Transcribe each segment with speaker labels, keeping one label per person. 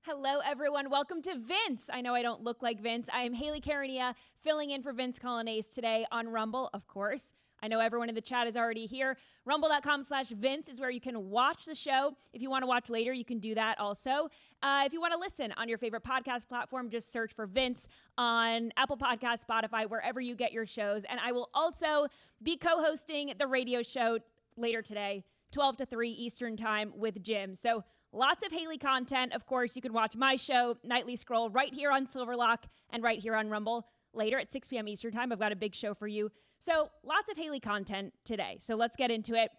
Speaker 1: Hello, everyone. Welcome to Vince. I know I don't look like Vince. I am Hayley Caronia, filling in for Vince Colonnese today on Rumble, of course. I know everyone in the chat is already here. Rumble.com/Vince is where you can watch the show. If you want to watch later, you can do that also. If you want to listen on your favorite podcast platform, just search for Vince on Apple Podcasts, Spotify, wherever you get your shows. And I will also be co-hosting the radio show later today, 12 to 3 Eastern time with Jim. So lots of Hayley content. Of course, you can watch my show, Nightly Scroll, right here on Silverlock and right here on Rumble. Later at 6 p.m. Eastern time, I've got a big show for you. So lots of Hayley content today. So let's get into it.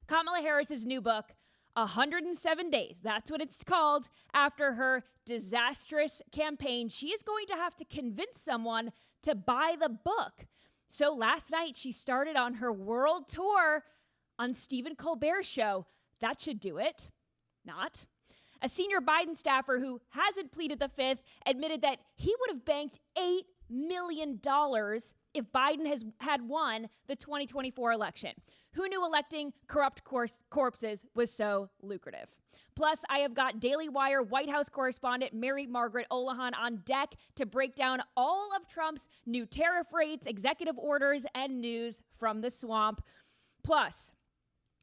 Speaker 1: Kamala Harris's new book, 107 Days. That's what it's called. After her disastrous campaign, she is going to have to convince someone to buy the book. So last night, she started on her world tour on Stephen Colbert's show. That should do it. Not. A senior Biden staffer who hasn't pleaded the fifth admitted that he would have banked $8 million if Biden had won the 2024 election. Who knew electing corrupt corpses was so lucrative? Plus, I have got Daily Wire White House correspondent Mary Margaret Olohan on deck to break down all of Trump's new tariff rates, executive orders, and news from the swamp. Plus,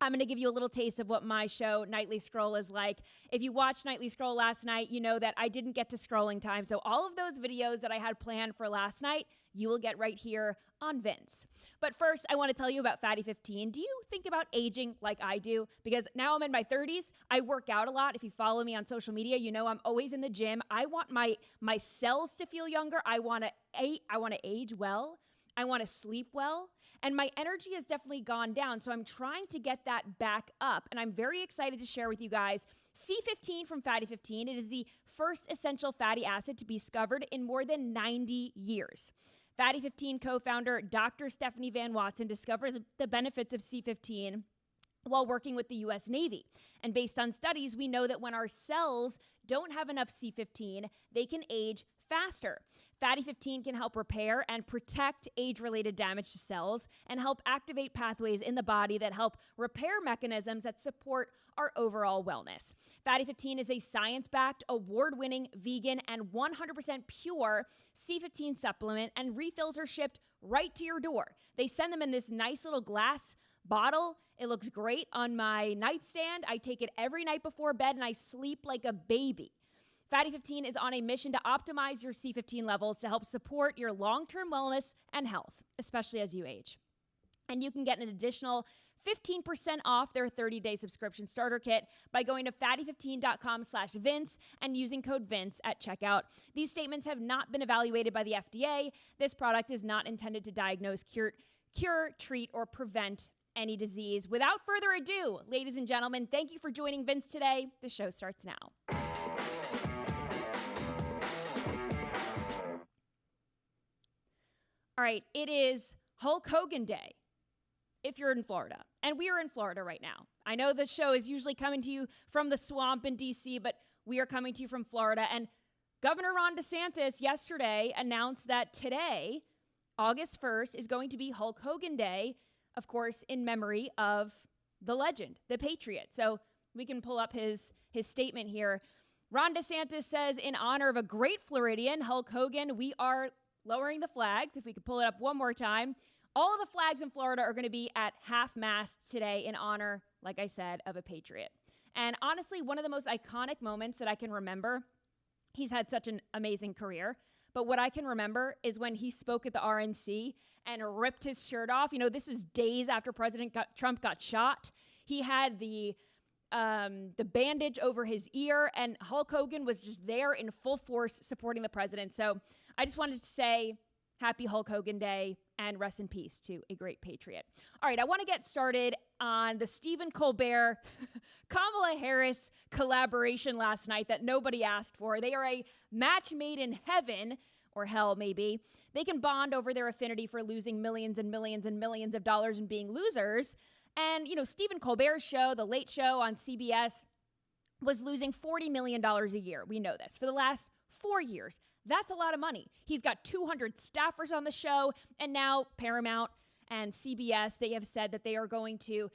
Speaker 1: I'm going to give you a little taste of what my show, Nightly Scroll, is like. If you watched Nightly Scroll last night, you know that I didn't get to scrolling time. So all of those videos that I had planned for last night, you will get right here on Vince. But first, I want to tell you about Fatty 15. Do you think about aging like I do? Because now I'm in my 30s. I work out a lot. If you follow me on social media, you know I'm always in the gym. I want my cells to feel younger. I want to age well. I want to sleep well. And my energy has definitely gone down. So I'm trying to get that back up. And I'm very excited to share with you guys C15 from Fatty 15. It is the first essential fatty acid to be discovered in more than 90 years. Fatty 15 co-founder Dr. Stephanie Van Watson discovered the benefits of C15 while working with the U.S. Navy. And based on studies, we know that when our cells don't have enough C15, they can age faster. Fatty 15 can help repair and protect age-related damage to cells and help activate pathways in the body that help repair mechanisms that support our overall wellness. Fatty 15 is a science-backed, award-winning, vegan, and 100% pure C15 supplement, and refills are shipped right to your door. They send them in this nice little glass bottle. It looks great on my nightstand. I take it every night before bed, and I sleep like a baby. Fatty 15 is on a mission to optimize your C15 levels to help support your long-term wellness and health, especially as you age. And you can get an additional 15% off their 30-day subscription starter kit by going to fatty15.com/Vince and using code Vince at checkout. These statements have not been evaluated by the FDA. This product is not intended to diagnose, cure, treat, or prevent any disease. Without further ado, ladies and gentlemen, thank you for joining Vince today. The show starts now. All right, it is Hulk Hogan Day if you're in Florida. And we are in Florida right now. I know the show is usually coming to you from the swamp in D.C., but we are coming to you from Florida. And Governor Ron DeSantis yesterday announced that today, August 1st, is going to be Hulk Hogan Day, of course, in memory of the legend, the Patriot. So we can pull up his statement here. Ron DeSantis says, in honor of a great Floridian, Hulk Hogan, we are lowering the flags. If we could pull it up one more time. All of the flags in Florida are going to be at half-mast today in honor, like I said, of a Patriot. And honestly, one of the most iconic moments that I can remember, he's had such an amazing career, but what I can remember is when he spoke at the RNC and ripped his shirt off. You know, this was days after Trump got shot. He had the bandage over his ear, and Hulk Hogan was just there in full force supporting the president. So I just wanted to say happy Hulk Hogan Day and rest in peace to a great patriot. All right, I want to get started on the Stephen Colbert, Kamala Harris collaboration last night that nobody asked for. They are a match made in heaven, or hell maybe. They can bond over their affinity for losing millions and millions and millions of dollars and being losers. And, you know, Stephen Colbert's show, The Late Show on CBS, was losing $40 million a year. We know this. For the last 4 years. That's a lot of money. He's got 200 staffers on the show, and now Paramount and CBS, they have said that they are going to,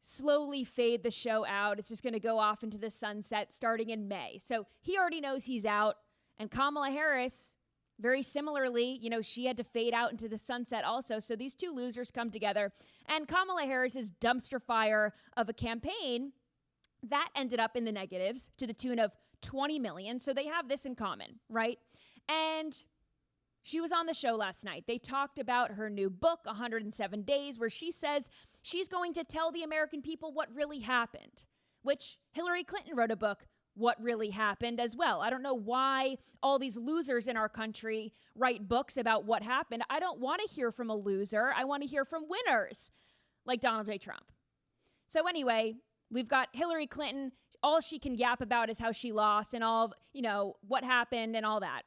Speaker 1: slowly fade the show out. It's just going to go off into the sunset starting in May. So he already knows he's out. And Kamala Harris, very similarly, she had to fade out into the sunset also. So these two losers come together. And Kamala Harris's dumpster fire of a campaign, that ended up in the negatives to the tune of 20 million. So they have this in common, right? And she was on the show last night. They talked about her new book, 107 Days, where she says she's going to tell the American people what really happened, which Hillary Clinton wrote a book, What Really Happened, as well. I don't know why all these losers in our country write books about what happened. I don't want to hear from a loser. I want to hear from winners like Donald J. Trump. So anyway, we've got Hillary Clinton. All she can yap about is how she lost and all, what happened and all that.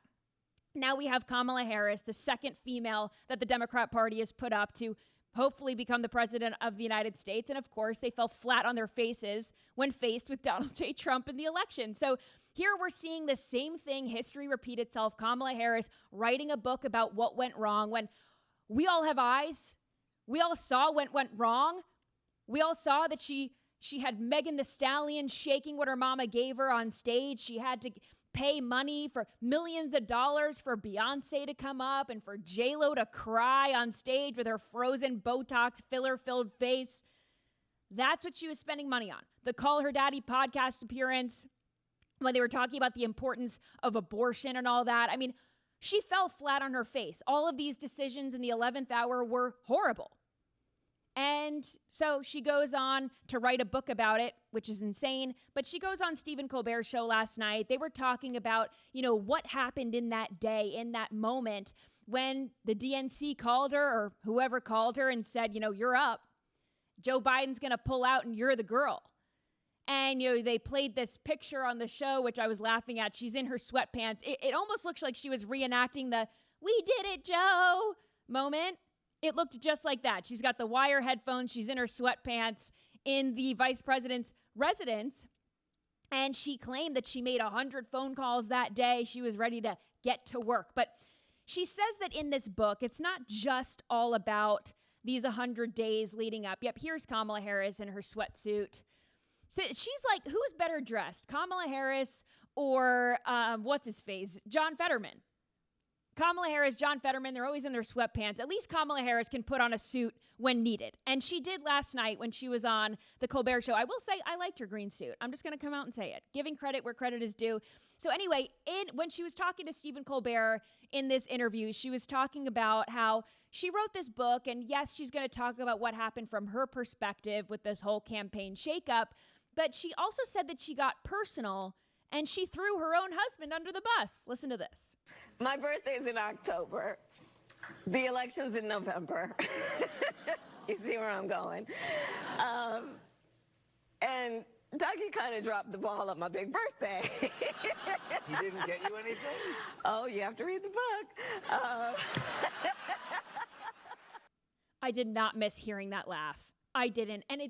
Speaker 1: Now we have Kamala Harris, the second female that the Democrat Party has put up to hopefully become the president of the United States. And of course, they fell flat on their faces when faced with Donald J. Trump in the election. So here we're seeing the same thing, history repeat itself. Kamala Harris writing a book about what went wrong when we all have eyes. We all saw what went wrong. We all saw that she had Megan Thee Stallion shaking what her mama gave her on stage. She had to pay money for millions of dollars for Beyonce to come up and for J-Lo to cry on stage with her frozen Botox filler-filled face. That's what she was spending money on. The Call Her Daddy podcast appearance, when they were talking about the importance of abortion and all that. I mean, she fell flat on her face. All of these decisions in the 11th hour were horrible. And so she goes on to write a book about it, which is insane. But she goes on Stephen Colbert's show last night. They were talking about, what happened in that day, in that moment when the DNC called her or whoever called her and said, you're up. Joe Biden's going to pull out and you're the girl. And, they played this picture on the show, which I was laughing at. She's in her sweatpants. It almost looks like she was reenacting the "We did it, Joe" moment. It looked just like that. She's got the wire headphones. She's in her sweatpants in the vice president's residence. And she claimed that she made 100 phone calls that day. She was ready to get to work. But she says that in this book, it's not just all about these 100 days leading up. Yep, here's Kamala Harris in her sweatsuit. So she's like, who's better dressed, Kamala Harris or what's his face, John Fetterman? Kamala Harris, John Fetterman, they're always in their sweatpants. At least Kamala Harris can put on a suit when needed. And she did last night when she was on the Colbert Show. I will say I liked her green suit. I'm just going to come out and say it, giving credit where credit is due. So anyway, when she was talking to Stephen Colbert in this interview, she was talking about how she wrote this book. And yes, she's going to talk about what happened from her perspective with this whole campaign shakeup. But she also said that she got personal and she threw her own husband under the bus. Listen to this.
Speaker 2: My birthday's in October. The election's in November. You see where I'm going. And Dougie kind of dropped the ball on my big birthday.
Speaker 3: He didn't get you anything?
Speaker 2: Oh, you have to read the book.
Speaker 1: I did not miss hearing that laugh. I didn't. And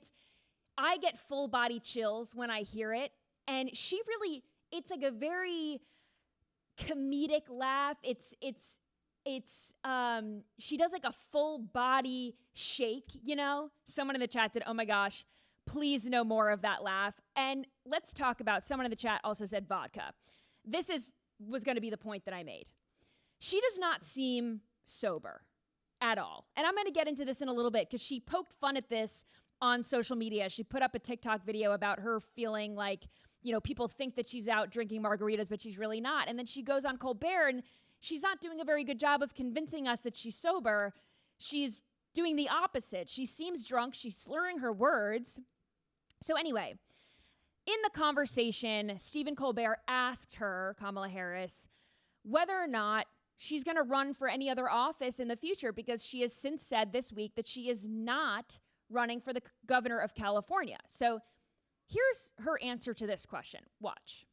Speaker 1: I get full body chills when I hear it. And it's like a very comedic laugh. She does like a full body shake, Someone in the chat said, oh my gosh, please no more of that laugh. And let's talk about, someone in the chat also said vodka. This was going to be the point that I made. She does not seem sober at all. And I'm going to get into this in a little bit because she poked fun at this on social media. She put up a TikTok video about her feeling like, people think that she's out drinking margaritas, but she's really not. And then she goes on Colbert and she's not doing a very good job of convincing us that she's sober. She's doing the opposite. She seems drunk. She's slurring her words. So anyway, in the conversation, Stephen Colbert asked her, Kamala Harris, whether or not she's going to run for any other office in the future because she has since said this week that she is not running for the governor of California. So here's her answer to this question. Watch.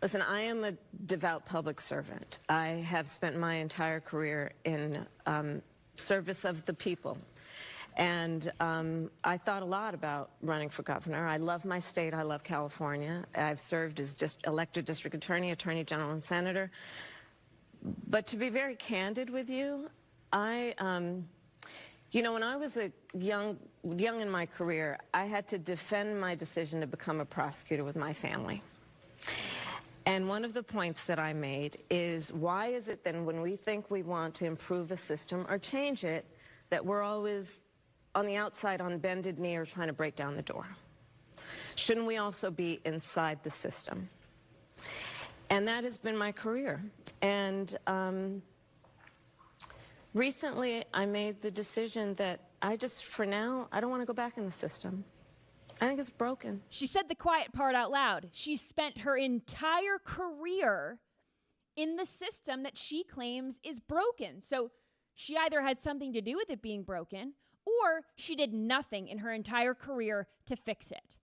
Speaker 2: Listen, I am a devout public servant. I have spent my entire career in service of the people. And I thought a lot about running for governor. I love my state. I love California. I've served as just elected district attorney, attorney general, and senator. But to be very candid with you, You know, when I was a young in my career, I had to defend my decision to become a prosecutor with my family. And one of the points that I made is, why is it then when we think we want to improve a system or change it, that we're always on the outside on bended knee or trying to break down the door? Shouldn't we also be inside the system? And that has been my career. And recently, I made the decision that for now, I don't want to go back in the system. I think it's broken.
Speaker 1: She said the quiet part out loud. She spent her entire career in the system that she claims is broken. So she either had something to do with it being broken, or she did nothing in her entire career to fix it.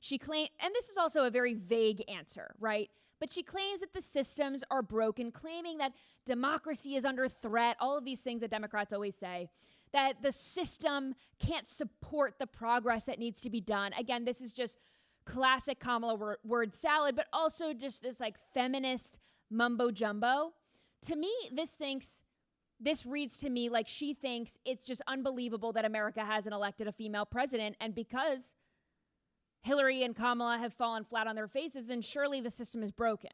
Speaker 1: She claimed, and this is also a very vague answer, right? But she claims that the systems are broken, claiming that democracy is under threat, all of these things that Democrats always say, that the system can't support the progress that needs to be done. Again, this is just classic Kamala word salad, but also just this like feminist mumbo jumbo. To me, this reads to me like she thinks it's just unbelievable that America hasn't elected a female president, and because Hillary and Kamala have fallen flat on their faces, then surely the system is broken.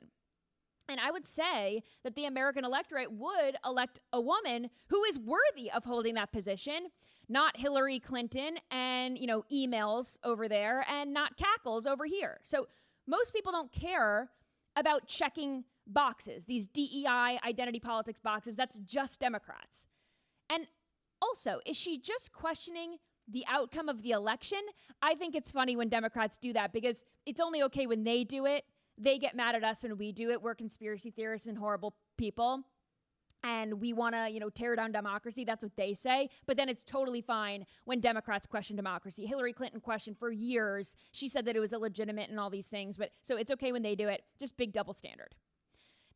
Speaker 1: And I would say that the American electorate would elect a woman who is worthy of holding that position, not Hillary Clinton and, emails over there and not cackles over here. So most people don't care about checking boxes, these DEI identity politics boxes. That's just Democrats. And also, is she just questioning the outcome of the election? I think it's funny when Democrats do that because it's only okay when they do it. They get mad at us when we do it. We're conspiracy theorists and horrible people. And we want to, tear down democracy. That's what they say. But then it's totally fine when Democrats question democracy. Hillary Clinton questioned for years. She said that it was illegitimate and all these things. But so it's okay when they do it. Just big double standard.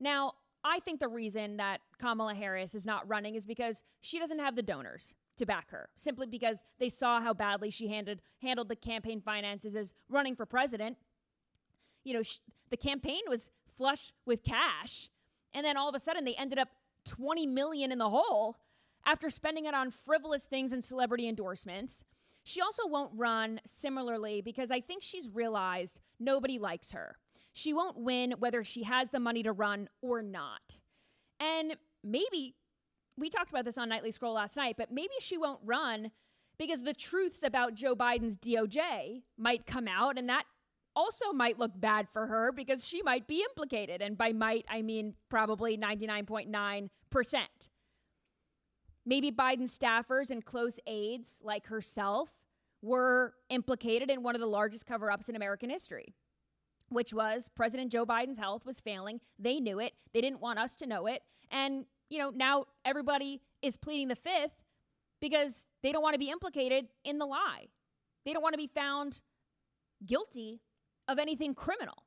Speaker 1: Now, I think the reason that Kamala Harris is not running is because she doesn't have the donors to back her, simply because they saw how badly she handled the campaign finances as running for president. The campaign was flush with cash, and then all of a sudden they ended up $20 million in the hole after spending it on frivolous things and celebrity endorsements. She also won't run similarly because I think she's realized nobody likes her. She won't win whether she has the money to run or not. And maybe, we talked about this on Nightly Scroll last night, but maybe she won't run because the truths about Joe Biden's DOJ might come out, and that also might look bad for her because she might be implicated. And by might, I mean probably 99.9%. Maybe Biden's staffers and close aides like herself were implicated in one of the largest cover-ups in American history, which was President Joe Biden's health was failing. They knew it. They didn't want us to know it. And, now everybody is pleading the fifth because they don't want to be implicated in the lie. They don't want to be found guilty of anything criminal.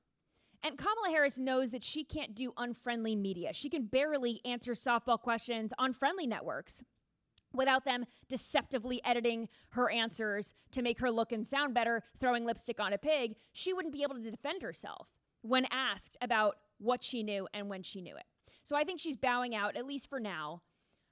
Speaker 1: And Kamala Harris knows that she can't do unfriendly media. She can barely answer softball questions on friendly networks without them deceptively editing her answers to make her look and sound better, throwing lipstick on a pig. She wouldn't be able to defend herself when asked about what she knew and when she knew it. So I think she's bowing out, at least for now,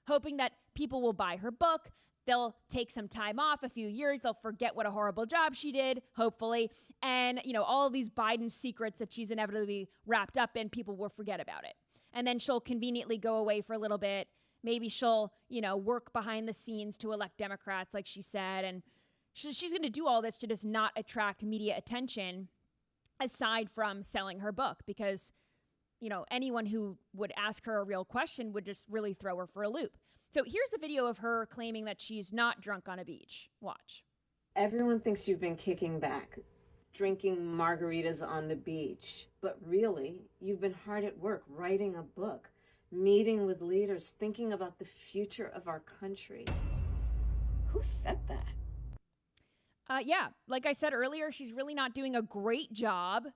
Speaker 1: hoping that people will buy her book. They'll take some time off, a few years. They'll forget what a horrible job she did, hopefully. And, all of these Biden secrets that she's inevitably wrapped up in, people will forget about it. And then she'll conveniently go away for a little bit. Maybe she'll, work behind the scenes to elect Democrats, like she said. And she's going to do all this to just not attract media attention, aside from selling her book, because, anyone who would ask her a real question would just really throw her for a loop. So here's the video of her claiming that she's not drunk on a beach. Watch.
Speaker 2: Everyone thinks you've been kicking back, drinking margaritas on the beach. But really, you've been hard at work writing a book, meeting with leaders, thinking about the future of our country. Who said that?
Speaker 1: Yeah, like I said earlier, she's really not doing a great job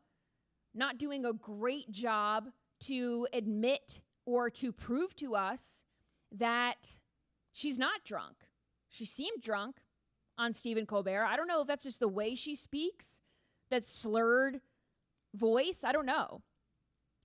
Speaker 1: to admit or to prove to us that she's not drunk. She seemed drunk on Stephen Colbert. I don't know if that's just the way she speaks, that slurred voice. I don't know.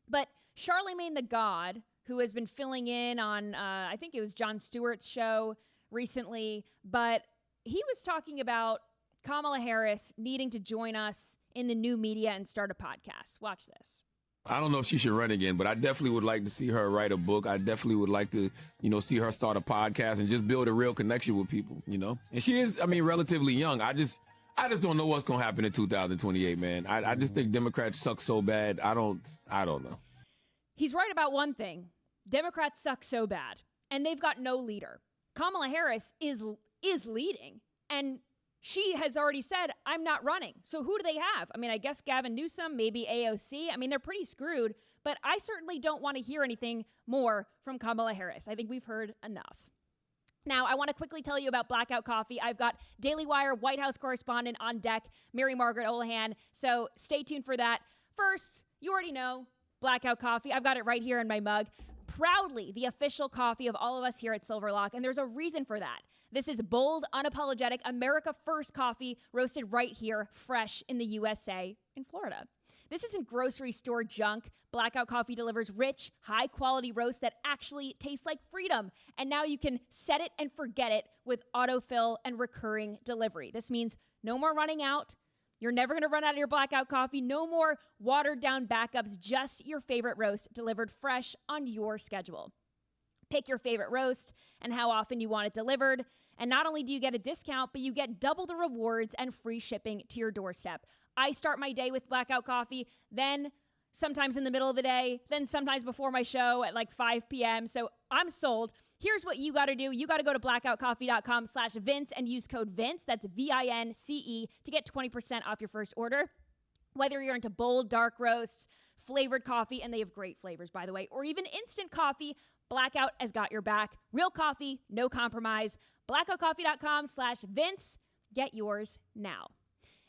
Speaker 1: But Charlemagne the God, who has been filling in on, I think it was Jon Stewart's show recently, but he was talking about Kamala Harris needing to join us in the new media and start a podcast. Watch this.
Speaker 4: I don't know if she should run again, but I definitely would like to see her write a book. I definitely would like to, see her start a podcast and just build a real connection with people, And she is, relatively young. I just don't know what's going to happen in 2028, man. I just think Democrats suck so bad. I don't know.
Speaker 1: He's right about one thing. Democrats suck so bad, and they've got no leader. Kamala Harris is leading, and she has already said, I'm not running. So who do they have? I guess Gavin Newsom, maybe AOC. They're pretty screwed, but I certainly don't want to hear anything more from Kamala Harris. I think we've heard enough. Now, I want to quickly tell you about Blackout Coffee. I've got Daily Wire White House correspondent on deck, Mary Margaret Olahan, so stay tuned for that. First, you already know Blackout Coffee. I've got it right here in my mug. Proudly the official coffee of all of us here at Silverlock, and there's a reason for that. This is bold, unapologetic, America First coffee roasted right here, fresh in the USA in Florida. This isn't grocery store junk. Blackout Coffee delivers rich, high-quality roast that actually tastes like freedom. And now you can set it and forget it with autofill and recurring delivery. This means no more running out. You're never going to run out of your Blackout Coffee. No more watered-down backups. Just your favorite roast delivered fresh on your schedule. Pick your favorite roast and how often you want it delivered. And not only do you get a discount, but you get double the rewards and free shipping to your doorstep. I start my day with Blackout Coffee, then sometimes in the middle of the day, then sometimes before my show at like 5 p.m. So I'm sold. Here's what you got to do. You got to go to blackoutcoffee.com/Vince and use code Vince. That's VINCE to get 20% off your first order. Whether you're into bold, dark roasts, flavored coffee, and they have great flavors, by the way, or even instant coffee, Blackout has got your back. Real coffee, no compromise. blackoutcoffee.com/Vince. Get yours now.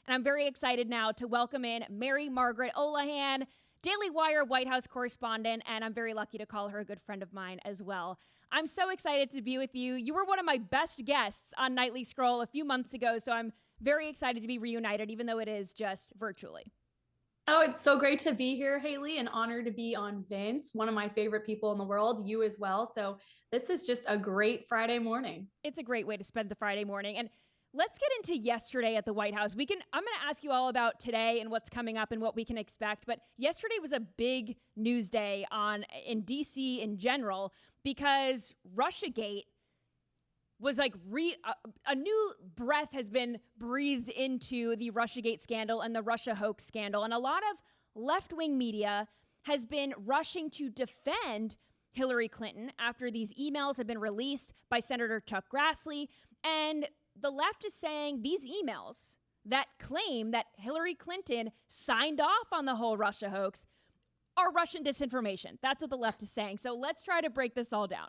Speaker 1: And I'm very excited now to welcome in Mary Margaret Olahan, Daily Wire White House correspondent, and I'm very lucky to call her a good friend of mine as well. I'm so excited to be with you. You were one of my best guests on Nightly Scroll a few months ago, so I'm very excited to be reunited, even though it is just virtually.
Speaker 5: Oh, it's so great to be here, Hayley. An honor to be on Vince, one of my favorite people in the world, you as well. So this is just a great Friday morning.
Speaker 1: It's a great way to spend the Friday morning. And let's get into yesterday at the White House. I'm going to ask you all about today and what's coming up and what we can expect. But yesterday was a big news day in D.C. in general because Russiagate was like a new breath has been breathed into the Russiagate scandal and the Russia hoax scandal. And a lot of left-wing media has been rushing to defend Hillary Clinton after these emails have been released by Senator Chuck Grassley. And the left is saying these emails that claim that Hillary Clinton signed off on the whole Russia hoax are Russian disinformation. That's what the left is saying. So let's try to break this all down.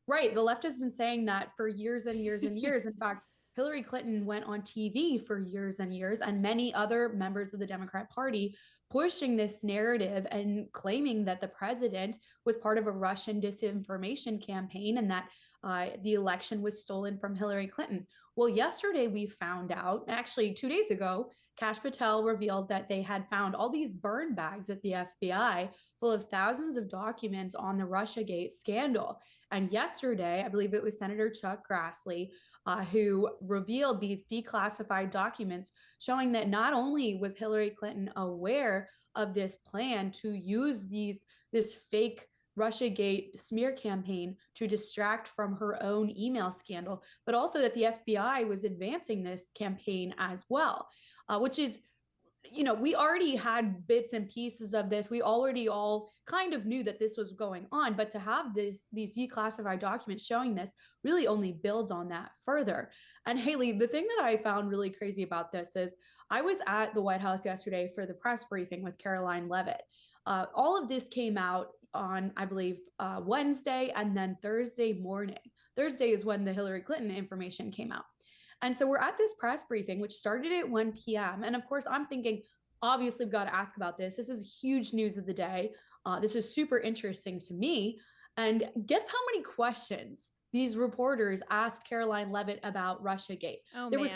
Speaker 5: Right. The left has been saying that for years and years and years. In fact, Hillary Clinton went on TV for years and years, and many other members of the Democrat Party pushing this narrative and claiming that the president was part of a Russian disinformation campaign and that the election was stolen from Hillary Clinton. Well, yesterday we found out, actually 2 days ago, Kash Patel revealed that they had found all these burn bags at the FBI full of thousands of documents on the Russiagate scandal. And yesterday, I believe it was Senator Chuck Grassley who revealed these declassified documents showing that not only was Hillary Clinton aware of this plan to use this fake Russiagate smear campaign to distract from her own email scandal, but also that the FBI was advancing this campaign as well, which is, we already had bits and pieces of this. We already all kind of knew that this was going on, but to have these declassified documents showing this really only builds on that further. And Hayley, the thing that I found really crazy about this is I was at the White House yesterday for the press briefing with Caroline Leavitt. All of this came out on, I believe, Wednesday and then Thursday morning. Thursday is when the Hillary Clinton information came out. And so we're at this press briefing, which started at 1 p.m. And of course, I'm thinking, obviously, we've got to ask about this. This is huge news of the day. This is super interesting to me. And guess how many questions these reporters asked Caroline Leavitt about Russiagate?
Speaker 1: There was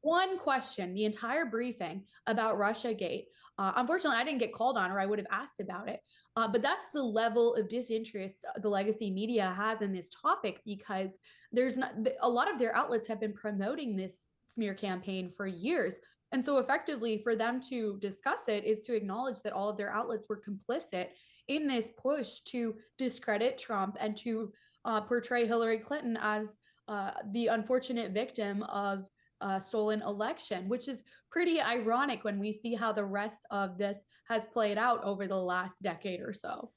Speaker 5: one question the entire briefing about Russiagate. Unfortunately, I didn't get called on, or I would have asked about it. But that's the level of disinterest the legacy media has in this topic, because there's not a lot of their outlets have been promoting this smear campaign for years. And so effectively for them to discuss it is to acknowledge that all of their outlets were complicit in this push to discredit Trump and to portray Hillary Clinton as the unfortunate victim of a stolen election, which is pretty ironic when we see how the rest of this has played out over the last decade or so.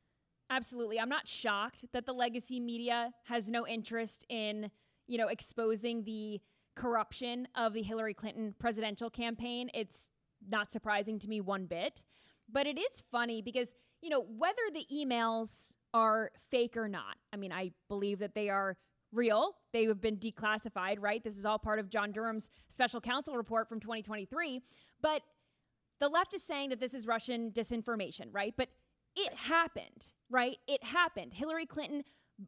Speaker 1: Absolutely. I'm not shocked that the legacy media has no interest in, exposing the corruption of the Hillary Clinton presidential campaign. It's not surprising to me one bit. But it is funny because, whether the emails are fake or not, I believe that they are real. They have been declassified, right? This is all part of John Durham's special counsel report from 2023. But the left is saying that this is Russian disinformation, right? But it happened, right? It happened. Hillary Clinton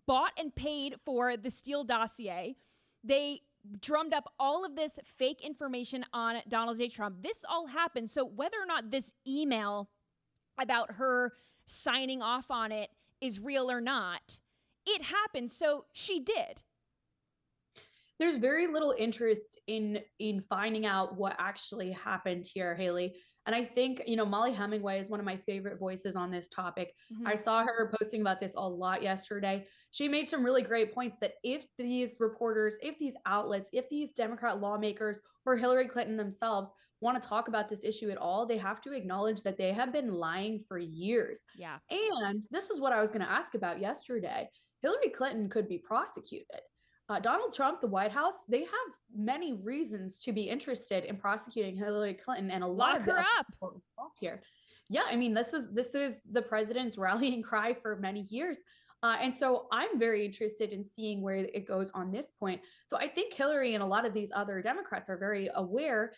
Speaker 1: bought and paid for the Steele dossier. They drummed up all of this fake information on Donald J. Trump. This all happened. So whether or not this email about her signing off on it is real or not, it happened. So she did.
Speaker 5: There's very little interest in finding out what actually happened here, Hayley. And I think, Molly Hemingway is one of my favorite voices on this topic. I saw her posting about this a lot yesterday. She made some really great points that if these reporters, if these outlets, if these Democrat lawmakers or Hillary Clinton themselves want to talk about this issue at all, they have to acknowledge that they have been lying for years.
Speaker 1: Yeah.
Speaker 5: And this is what I was going to ask about yesterday. Hillary Clinton could be prosecuted. Donald Trump, the White House, they have many reasons to be interested in prosecuting Hillary Clinton, and a lot of
Speaker 1: her up
Speaker 5: here. Yeah, this is the president's rallying cry for many years. And so I'm very interested in seeing where it goes on this point. So I think Hillary and a lot of these other Democrats are very aware,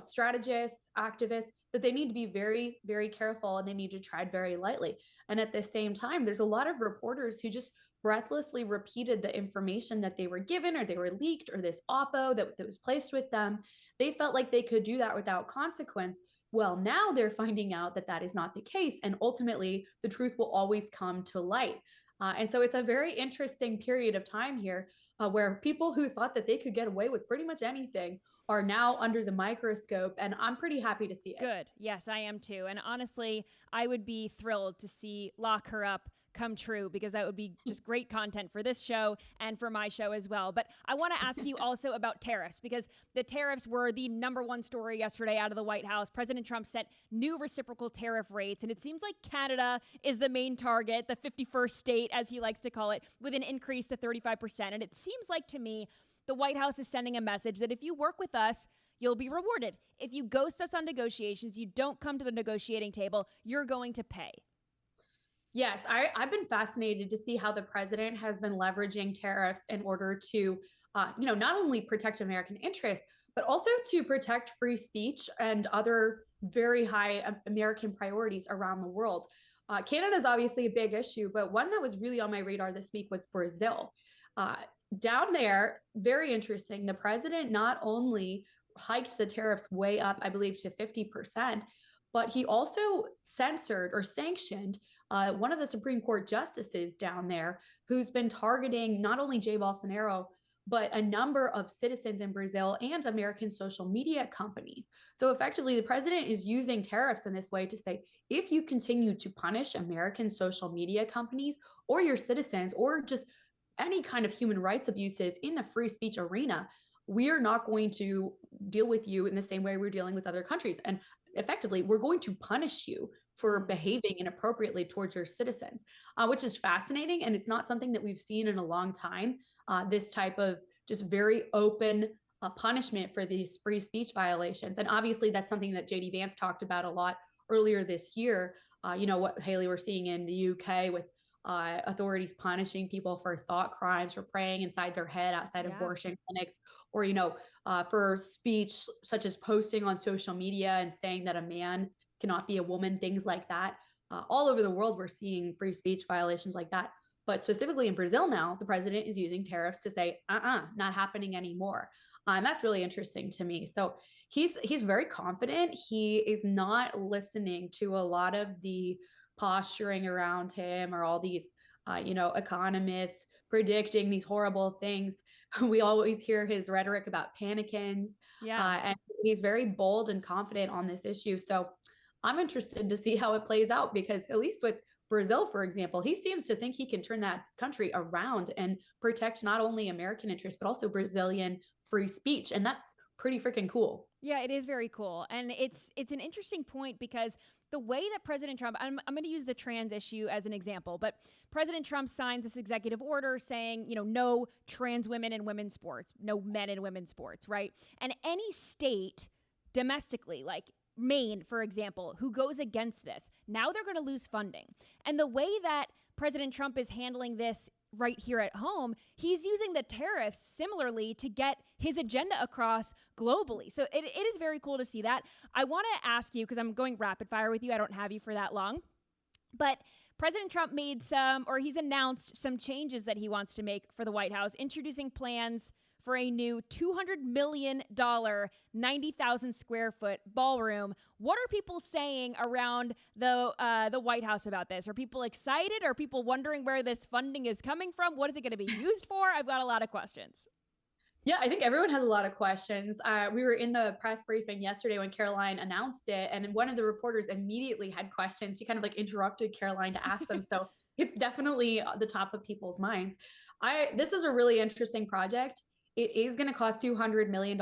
Speaker 5: strategists, activists, that they need to be very, very careful and they need to tread very lightly. And at the same time, there's a lot of reporters who just breathlessly repeated the information that they were given or they were leaked or this oppo that was placed with them. They felt like they could do that without consequence. Well, now they're finding out that that is not the case. And ultimately, the truth will always come to light. And so it's a very interesting period of time here where people who thought that they could get away with pretty much anything are now under the microscope. And I'm pretty happy to see it.
Speaker 1: Good. Yes, I am too. And honestly, I would be thrilled to see Lock Her Up come true, because that would be just great content for this show and for my show as well. But I want to ask you also about tariffs, because the tariffs were the number one story yesterday out of the White House. President Trump set new reciprocal tariff rates, and it seems like Canada is the main target, the 51st state, as he likes to call it, with an increase to 35%. And it seems like to me, the White House is sending a message that if you work with us, you'll be rewarded. If you ghost us on negotiations, you don't come to the negotiating table, you're going to pay.
Speaker 5: Yes, I've been fascinated to see how the president has been leveraging tariffs in order to, not only protect American interests, but also to protect free speech and other very high American priorities around the world. Canada is obviously a big issue, but one that was really on my radar this week was Brazil. Down there, very interesting. The president not only hiked the tariffs way up, I believe, to 50%, but he also censored or sanctioned one of the Supreme Court justices down there who's been targeting not only Jair Bolsonaro, but a number of citizens in Brazil and American social media companies. So effectively, the president is using tariffs in this way to say, if you continue to punish American social media companies or your citizens or just any kind of human rights abuses in the free speech arena, we are not going to deal with you in the same way we're dealing with other countries. And effectively, we're going to punish you for behaving inappropriately towards your citizens, which is fascinating. And it's not something that we've seen in a long time, this type of just very open punishment for these free speech violations. And obviously, that's something that JD Vance talked about a lot earlier this year. What Hayley, we're seeing in the UK with authorities punishing people for thought crimes, for praying inside their head outside abortion clinics, or, for speech such as posting on social media and saying that a man cannot be a woman, things like that. All over the world, we're seeing free speech violations like that. But specifically in Brazil now, the president is using tariffs to say, not happening anymore. And that's really interesting to me. So he's very confident. He is not listening to a lot of the posturing around him, or all these, economists predicting these horrible things. We always hear his rhetoric about panicans.
Speaker 1: Yeah.
Speaker 5: And he's very bold and confident on this issue. So I'm interested to see how it plays out, because at least with Brazil, for example, he seems to think he can turn that country around and protect not only American interests, but also Brazilian free speech. And that's pretty freaking cool.
Speaker 1: Yeah, it is very cool. And it's an interesting point, because the way that President Trump, I'm going to use the trans issue as an example, but President Trump signs this executive order saying, no trans women in women's sports, no men in women's sports, right? And any state domestically, like Maine, for example, who goes against this, now they're going to lose funding. And the way that President Trump is handling this right here at home, he's using the tariffs similarly to get his agenda across globally. So it is very cool to see that. I want to ask you, because I'm going rapid fire with you, I don't have you for that long, but President Trump he's announced some changes that he wants to make for the White House, introducing plans for a new $200 million, 90,000 square foot ballroom. What are people saying around the White House about this? Are people excited? Are people wondering where this funding is coming from? What is it going to be used for? I've got a lot of questions.
Speaker 5: Yeah, I think everyone has a lot of questions. We were in the press briefing yesterday when Caroline announced it, and one of the reporters immediately had questions. She kind of like interrupted Caroline to ask them. So it's definitely the top of people's minds. This is a really interesting project. It is going to cost $200 million,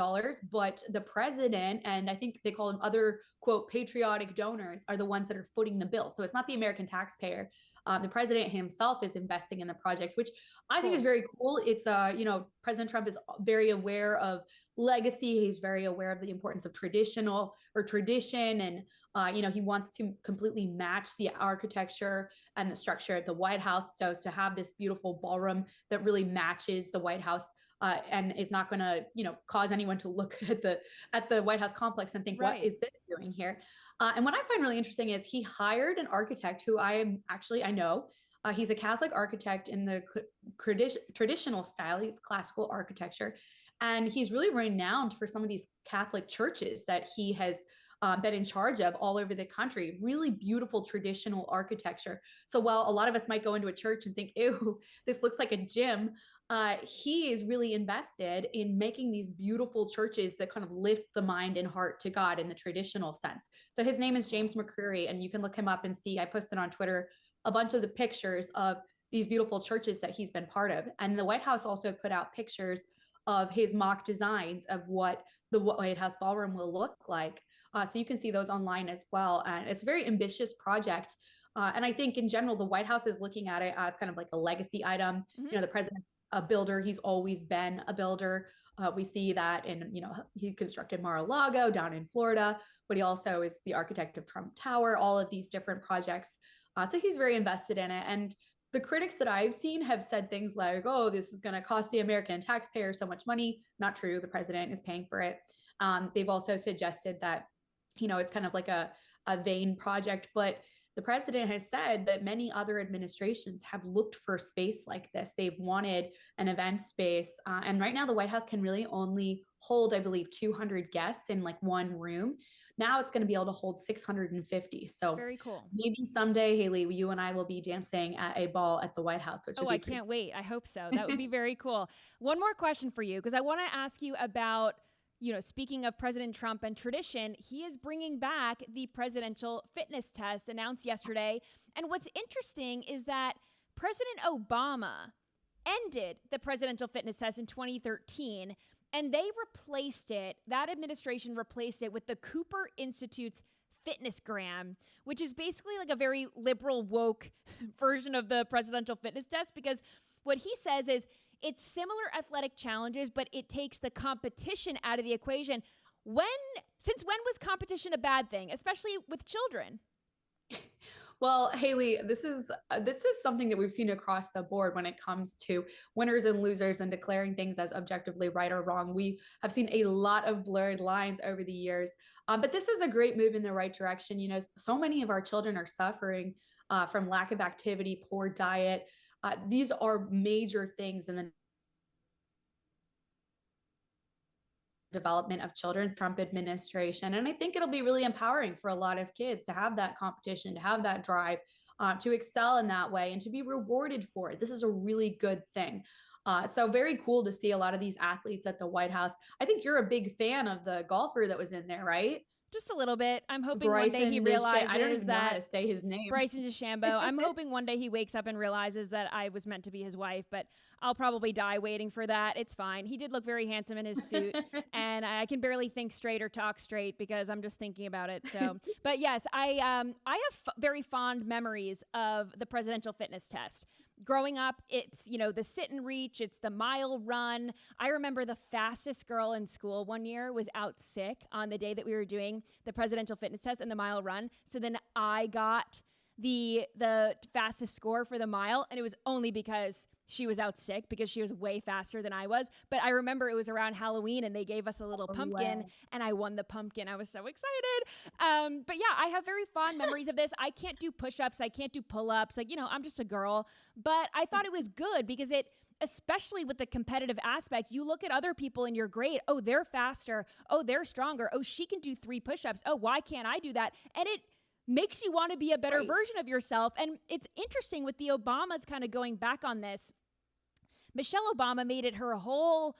Speaker 5: but the president, and I think they call them other, quote, patriotic donors, are the ones that are footing the bill. So it's not the American taxpayer. The president himself is investing in the project, which I think is very cool. It's, President Trump is very aware of legacy. He's very aware of the importance of tradition, and, he wants to completely match the architecture and the structure at the White House. So to have this beautiful ballroom that really matches the White House, and is not going to, cause anyone to look at the White House complex and think,
Speaker 1: right,
Speaker 5: what is this doing here? And what I find really interesting is he hired an architect who I know. He's a Catholic architect in the traditional style. He's classical architecture. And he's really renowned for some of these Catholic churches that he has been in charge of all over the country. Really beautiful traditional architecture. So while a lot of us might go into a church and think, ew, this looks like a gym, he is really invested in making these beautiful churches that kind of lift the mind and heart to God in the traditional sense. So his name is James McCreary, and you can look him up and see, I posted on Twitter a bunch of the pictures of these beautiful churches that he's been part of. And the White House also put out pictures of his mock designs of what the White House ballroom will look like. So you can see those online as well. And it's a very ambitious project. And I think in general, the White House is looking at it as kind of like a legacy item.
Speaker 1: Mm-hmm.
Speaker 5: The president's a builder. He's always been a builder. We see that in, he constructed Mar-a-Lago down in Florida, but he also is the architect of Trump Tower, all of these different projects. So he's very invested in it. And the critics that I've seen have said things like, oh, this is going to cost the American taxpayer so much money. Not true. The president is paying for it. They've also suggested that, it's kind of like a vain project, but the president has said that many other administrations have looked for space like this. They've wanted an event space. And right now the White House can really only hold, I believe, 200 guests in like one room. Now it's going to be able to hold 650. So
Speaker 1: very cool.
Speaker 5: Maybe someday, Hayley, you and I will be dancing at a ball at the White House. Which
Speaker 1: I can't wait. I hope so. That would be very cool. One more question for you, because I want to ask you about, speaking of President Trump and tradition, he is bringing back the presidential fitness test announced yesterday. And what's interesting is that President Obama ended the presidential fitness test in 2013, and that administration replaced it with the Cooper Institute's Fitnessgram, which is basically like a very liberal, woke version of the presidential fitness test, because what he says is it's similar athletic challenges, but it takes the competition out of the equation. Since when was competition a bad thing, especially with children?
Speaker 5: Well, Hayley, this is something that we've seen across the board when it comes to winners and losers and declaring things as objectively right or wrong. We have seen a lot of blurred lines over the years, but this is a great move in the right direction. So many of our children are suffering from lack of activity, poor diet. These are major things in the development of children, Trump administration. And I think it'll be really empowering for a lot of kids to have that competition, to have that drive, to excel in that way and to be rewarded for it. This is a really good thing. So very cool to see a lot of these athletes at the White House. I think you're a big fan of the golfer that was in there, right?
Speaker 1: Just a little bit. I'm hoping
Speaker 5: Bryson
Speaker 1: one day he realizes
Speaker 5: I don't even know how
Speaker 1: that
Speaker 5: to say his name.
Speaker 1: Bryson DeChambeau. I'm hoping one day he wakes up and realizes that I was meant to be his wife, but I'll probably die waiting for that. It's fine. He did look very handsome in his suit, and I can barely think straight or talk straight because I'm just thinking about it. So, but yes, I have very fond memories of the presidential fitness test. Growing up, it's, you know, the sit and reach, it's the mile run. I remember the fastest girl in school one year was out sick on the day that we were doing the presidential fitness test and the mile run. So then I got the fastest score for the mile, and it was only because she was out sick, because she was way faster than I was. But I remember it was around Halloween and they gave us a little pumpkin and I won the pumpkin. I was so excited. But yeah, I have very fond memories of this. I can't do push-ups. I can't do pull-ups. Like, you know, I'm just a girl, but I thought it was good because it, especially with the competitive aspect, you look at other people in your grade. Oh, they're faster. Oh, they're stronger. Oh, she can do 3 push-ups. Oh, why can't I do that? And it makes you want to be a better version of yourself. And it's interesting with the Obamas kind of going back on this. Michelle Obama made it her whole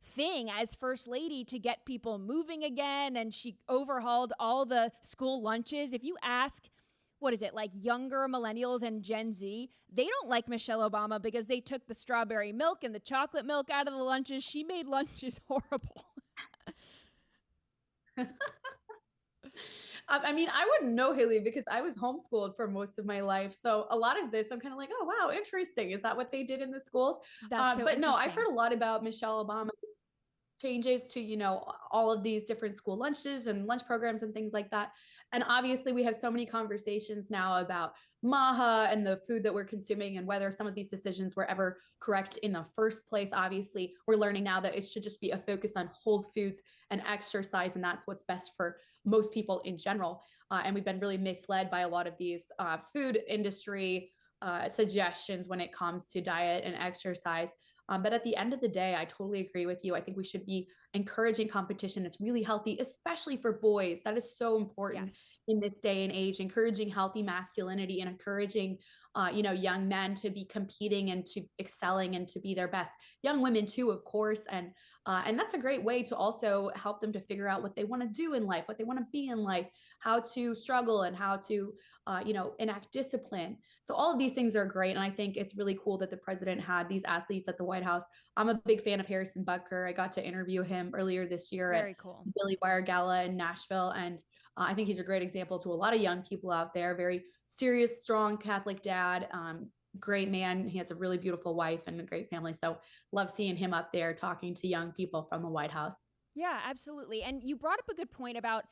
Speaker 1: thing as first lady to get people moving again. And she overhauled all the school lunches. If you ask, what is it, like younger millennials and Gen Z, they don't like Michelle Obama because they took the strawberry milk and the chocolate milk out of the lunches. She made lunches horrible.
Speaker 5: I mean, I wouldn't know, Hayley, because I was homeschooled for most of my life. So a lot of this, I'm kind of like, oh, wow, interesting. Is that what they did in the schools?
Speaker 1: That's so
Speaker 5: but no, I've
Speaker 1: interesting.
Speaker 5: heard a lot about Michelle Obama changes to, you know, all of these different school lunches and lunch programs and things like that. And obviously we have so many conversations now about MAGA and the food that we're consuming and whether some of these decisions were ever correct in the first place. Obviously, we're learning now that it should just be a focus on whole foods and exercise, and that's what's best for most people in general. And we've been really misled by a lot of these food industry suggestions when it comes to diet and exercise. But at the end of the day, I totally agree with you. I think we should be encouraging competition. It's really healthy, especially for boys. That is so important in this day and age, encouraging healthy masculinity and encouraging, you know, young men to be competing and to excelling and to be their best. Young women too, of course. And that's a great way to also help them to figure out what they want to do in life, what they want to be in life, how to struggle and how to, you know, enact discipline. So all of these things are great. And I think it's really cool that the president had these athletes at the White House. I'm a big fan of Harrison Butker. I got to interview him earlier this year at the Daily Wire Gala in Nashville. And I think he's a great example to a lot of young people out there. Very serious, strong Catholic dad, great man. He has a really beautiful wife and a great family. So love seeing him up there talking to young people from the White House.
Speaker 1: Yeah, absolutely. And you brought up a good point about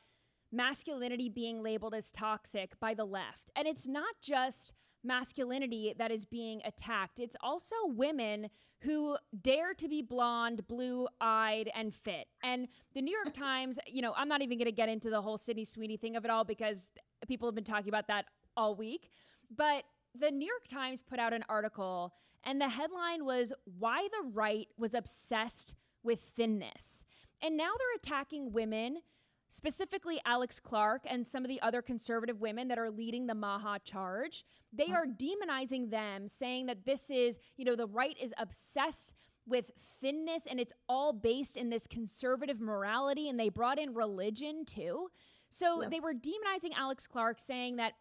Speaker 1: masculinity being labeled as toxic by the left. And it's not just masculinity that is being attacked. It's also women who dare to be blonde, blue-eyed, and fit. And the New York Times, you know, I'm not even going to get into the whole Sydney Sweeney thing of it all because people have been talking about that all week. But the New York Times put out an article, and the headline was "Why the Right Was Obsessed with Thinness." And now they're attacking women, specifically Alex Clark and some of the other conservative women that are leading the MAGA charge. They are demonizing them, saying that this is, you know, the right is obsessed with thinness and it's all based in this conservative morality. And they brought in religion too. So they were demonizing Alex Clark, saying that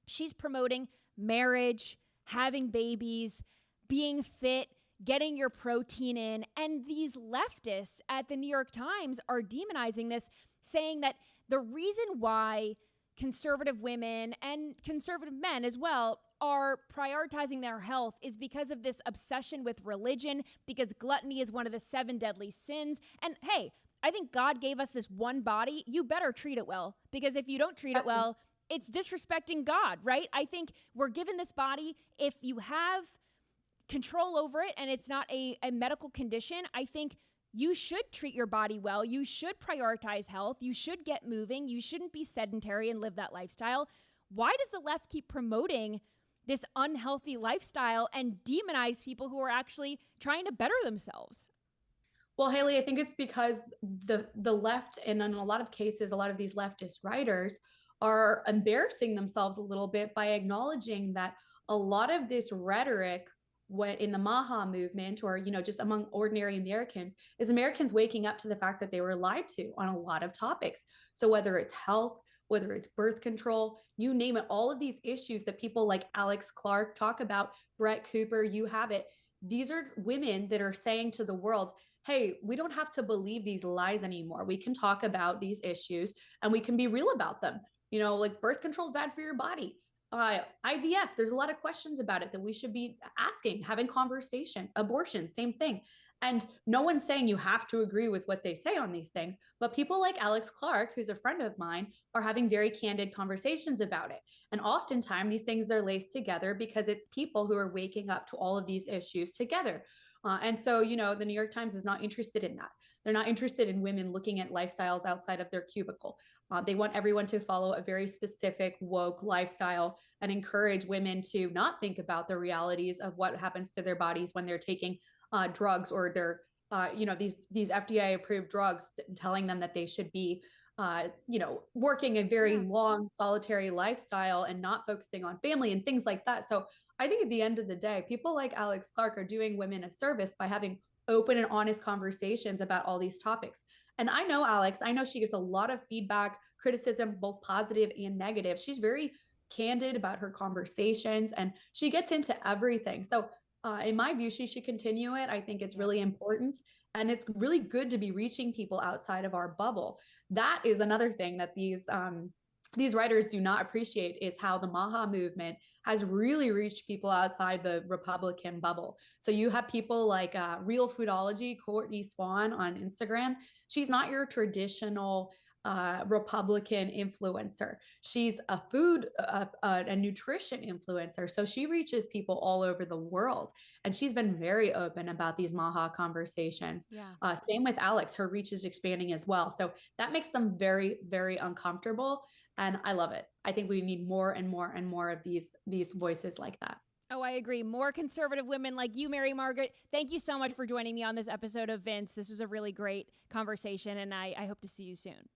Speaker 1: she's promoting marriage, having babies, being fit, getting your protein in. And these leftists at the New York Times are demonizing this, saying that the reason why conservative women and conservative men as well are prioritizing their health is because of this obsession with religion, because gluttony is one of the 7 deadly sins. And hey, I think God gave us this one body. You better treat it well, because if you don't treat it well, it's disrespecting God, right? I think we're given this body. If you have control over it and it's not a medical condition, I think you should treat your body well. You should prioritize health. You should get moving. You shouldn't be sedentary and live that lifestyle. Why does the left keep promoting this unhealthy lifestyle and demonize people who are actually trying to better themselves?
Speaker 5: Well, Hayley, I think it's because the left, and in a lot of cases, a lot of these leftist writers are embarrassing themselves a little bit by acknowledging that a lot of this rhetoric in the MAGA movement, or, just among ordinary Americans, is Americans waking up to the fact that they were lied to on a lot of topics. So whether it's health, whether it's birth control, you name it, all of these issues that people like Alex Clark talk about, Brett Cooper, you have it. These are women that are saying to the world, hey, we don't have to believe these lies anymore. We can talk about these issues and we can be real about them. Like birth control is bad for your body. IVF, there's a lot of questions about it that we should be asking, having conversations. Abortion, same thing. And no one's saying you have to agree with what they say on these things, but people like Alex Clark, who's a friend of mine, are having very candid conversations about it. And oftentimes these things are laced together because it's people who are waking up to all of these issues together. And so, the New York Times is not interested in that. They're not interested in women looking at lifestyles outside of their cubicle. They want everyone to follow a very specific woke lifestyle and encourage women to not think about the realities of what happens to their bodies when they're taking drugs, or they're, these FDA approved drugs, telling them that they should be, working a very long solitary lifestyle and not focusing on family and things like that. So I think at the end of the day, people like Alex Clark are doing women a service by having open and honest conversations about all these topics. And I know Alex, I know she gets a lot of feedback, criticism, both positive and negative. She's very candid about her conversations and she gets into everything. So in my view, she should continue it. I think it's really important. And it's really good to be reaching people outside of our bubble. That is another thing that these writers do not appreciate, is how the MAGA movement has really reached people outside the Republican bubble. So you have people like Real Foodology, Courtney Swan on Instagram. She's not your traditional Republican influencer. She's a food, a nutrition influencer. So she reaches people all over the world. And she's been very open about these MAGA conversations. Yeah. Same with Alex. Her reach is expanding as well. So that makes them very, very uncomfortable. And I love it. I think we need more and more and more of these voices like that.
Speaker 1: Oh, I agree. More conservative women like you, Mary Margaret. Thank you so much for joining me on this episode of Vince. This was a really great conversation, and I hope to see you soon.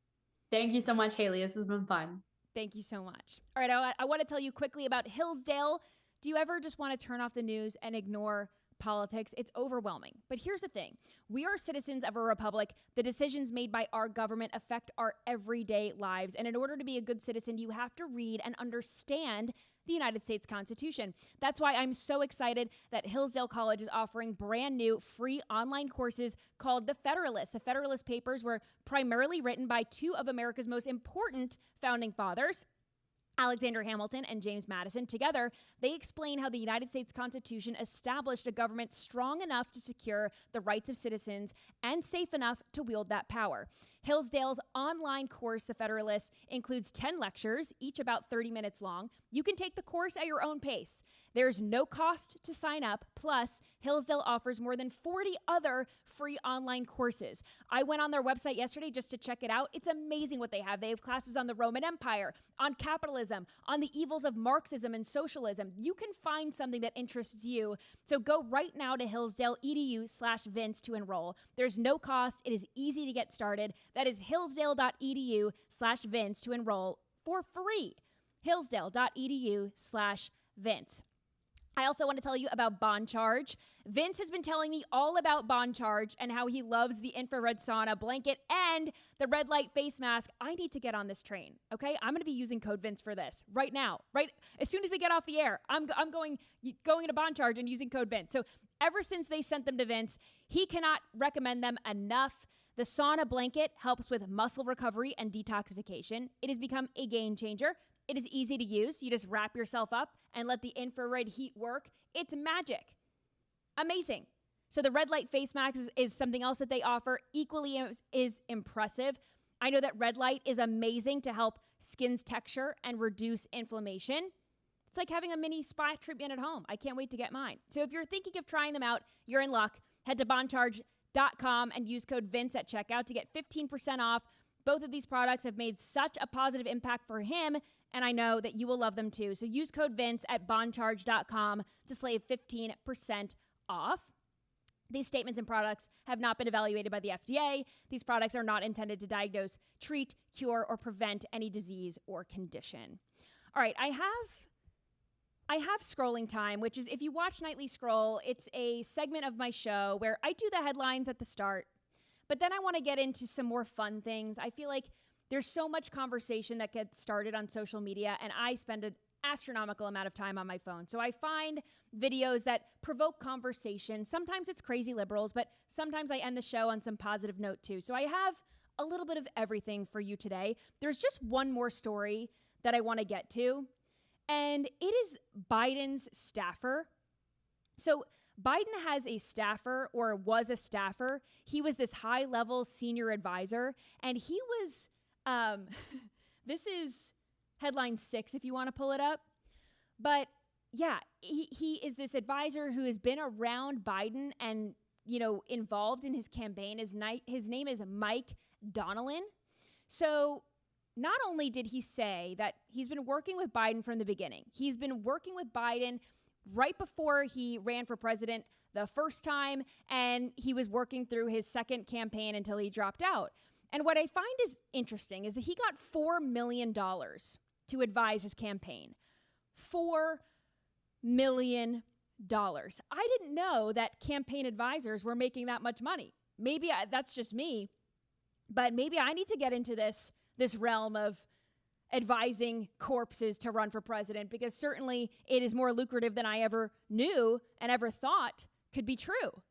Speaker 5: Thank you so much, Hayley. This has been fun.
Speaker 1: Thank you so much. All right, I want to tell you quickly about Hillsdale. Do you ever just want to turn off the news and ignore politics? It's overwhelming. But here's the thing. We are citizens of a republic. The decisions made by our government affect our everyday lives. And in order to be a good citizen, you have to read and understand the United States Constitution. That's why I'm so excited that Hillsdale College is offering brand new free online courses called The Federalist. The Federalist Papers were primarily written by two of America's most important founding fathers, Alexander Hamilton and James Madison. Together, they explain how the United States Constitution established a government strong enough to secure the rights of citizens and safe enough to wield that power. Hillsdale's online course, The Federalist, includes 10 lectures, each about 30 minutes long. You can take the course at your own pace. There's no cost to sign up. Plus, Hillsdale offers more than 40 other free online courses. I went on their website yesterday just to check it out. It's amazing what they have. They have classes on the Roman Empire, on capitalism, on the evils of Marxism and socialism. You can find something that interests you. So go right now to hillsdale.edu/Vince to enroll. There's no cost. It is easy to get started. That is hillsdale.edu/Vince to enroll for free. hillsdale.edu/Vince. I also want to tell you about Bond Charge. Vince has been telling me all about Bond Charge and how he loves the infrared sauna blanket and the red light face mask. I need to get on this train, okay? I'm going to be using code Vince for this right now, right? As soon as we get off the air, I'm going into Bond Charge and using code Vince. So ever since they sent them to Vince, he cannot recommend them enough. The sauna blanket helps with muscle recovery and detoxification. It has become a game changer. It is easy to use. You just wrap yourself up and let the infrared heat work. It's magic. Amazing. So the red light face mask is something else that they offer. Equally is impressive. I know that red light is amazing to help skin's texture and reduce inflammation. It's like having a mini spa treatment at home. I can't wait to get mine. So if you're thinking of trying them out, you're in luck. Head to bondcharge.com and use code Vince at checkout to get 15% off. Both of these products have made such a positive impact for him, and I know that you will love them too. So use code Vince at bondcharge.com to save 15% off. These statements and products have not been evaluated by the FDA. These products are not intended to diagnose, treat, cure, or prevent any disease or condition. All right, I have scrolling time, which is, if you watch Nightly Scroll, it's a segment of my show where I do the headlines at the start, but then I want to get into some more fun things. I feel like there's so much conversation that gets started on social media, and I spend an astronomical amount of time on my phone. So I find videos that provoke conversation. Sometimes it's crazy liberals, but sometimes I end the show on some positive note too. So I have a little bit of everything for you today. There's just one more story that I want to get to, and it is Biden's staffer. So Biden has a staffer, or was a staffer. He was this high-level senior advisor, and he was, this is headline 6 if you want to pull it up. But yeah, he is this advisor who has been around Biden and, involved in his campaign. His name is Mike Donilon. So not only did he say that he's been working with Biden from the beginning, he's been working with Biden right before he ran for president the first time, and he was working through his second campaign until he dropped out. And what I find is interesting is that he got $4 million to advise his campaign. $4 million. I didn't know that campaign advisors were making that much money. Maybe that's just me, but maybe I need to get into this realm of advising corpses to run for president, because certainly it is more lucrative than I ever knew and ever thought could be true.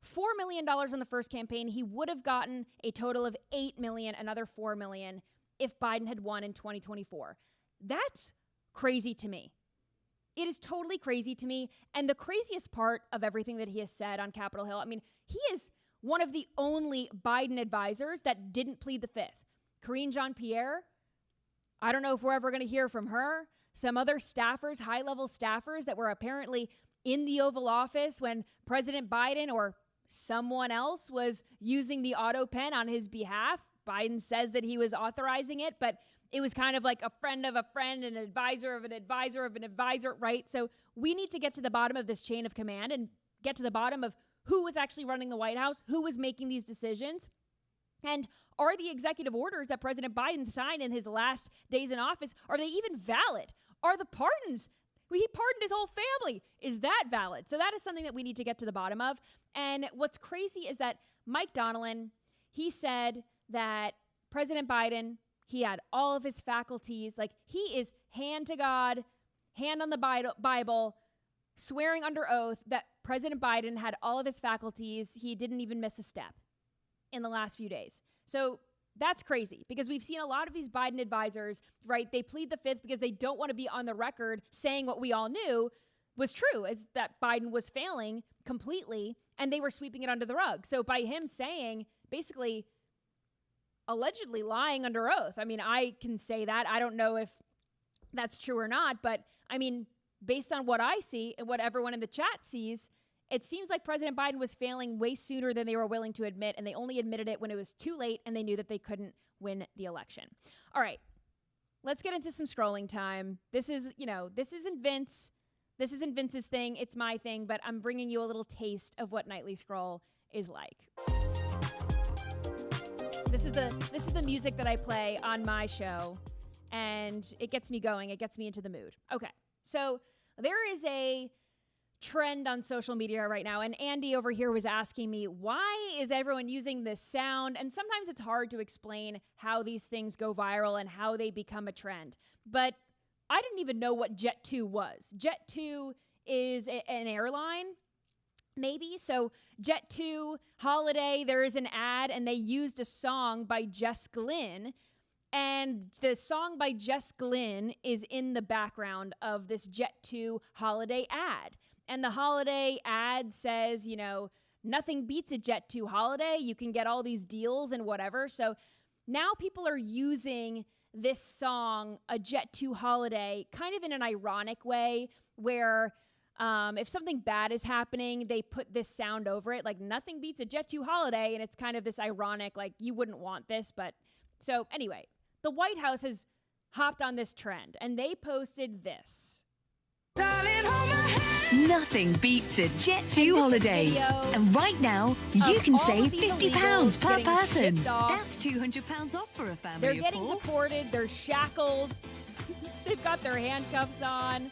Speaker 1: $4 million on the first campaign. He would have gotten a total of $8 million, another $4 million, if Biden had won in 2024. That's crazy to me. It is totally crazy to me. And the craziest part of everything that he has said on Capitol Hill, he is one of the only Biden advisors that didn't plead the fifth. Karine Jean-Pierre, I don't know if we're ever going to hear from her. Some other staffers, high-level staffers that were apparently in the Oval Office when President Biden or someone else was using the auto pen on his behalf. Biden says that he was authorizing it, but it was kind of like a friend of a friend, an advisor of an advisor of an advisor, right? So we need to get to the bottom of this chain of command and get to the bottom of who was actually running the White House, who was making these decisions, and are the executive orders that President Biden signed in his last days in office, are they even valid? Are the pardons? He pardoned his whole family. Is that valid? So that is something that we need to get to the bottom of. And what's crazy is that Mike Donilon, he said that President Biden, he had all of his faculties, like he is hand to God, hand on the Bible, swearing under oath that President Biden had all of his faculties. He didn't even miss a step in the last few days. So that's crazy, because we've seen a lot of these Biden advisors, right? They plead the fifth because they don't want to be on the record saying what we all knew was true, is that Biden was failing completely and they were sweeping it under the rug. So by him saying, basically, allegedly lying under oath, I can say that. I don't know if that's true or not, but based on what I see and what everyone in the chat sees, it seems like President Biden was failing way sooner than they were willing to admit, and they only admitted it when it was too late and they knew that they couldn't win the election. All right, let's get into some scrolling time. This isn't Vince. This isn't Vince's thing. It's my thing, but I'm bringing you a little taste of what Nightly Scroll is like. This is the music that I play on my show, and it gets me going. It gets me into the mood. Okay, so there is a trend on social media right now, and Andy over here was asking me, why is everyone using this sound? And sometimes it's hard to explain how these things go viral and how they become a trend. But I didn't even know what Jet2 was. Jet2 is an airline, maybe. So Jet2 Holiday, there is an ad, and they used a song by Jess Glynn. And the song by Jess Glynn is in the background of this Jet2 Holiday ad. And the holiday ad says, nothing beats a Jet2 holiday. You can get all these deals and whatever. So now people are using this song, a Jet2 holiday, kind of in an ironic way, where if something bad is happening, they put this sound over it, like nothing beats a Jet2 holiday. And it's kind of this ironic, like you wouldn't want this. But so anyway, the White House has hopped on this trend, and they posted this.
Speaker 6: Nothing beats a Jet2 holiday. And right now, you can save £50 per person. That's £200 off for a family.
Speaker 1: They're getting deported. They're shackled. They've got their handcuffs on.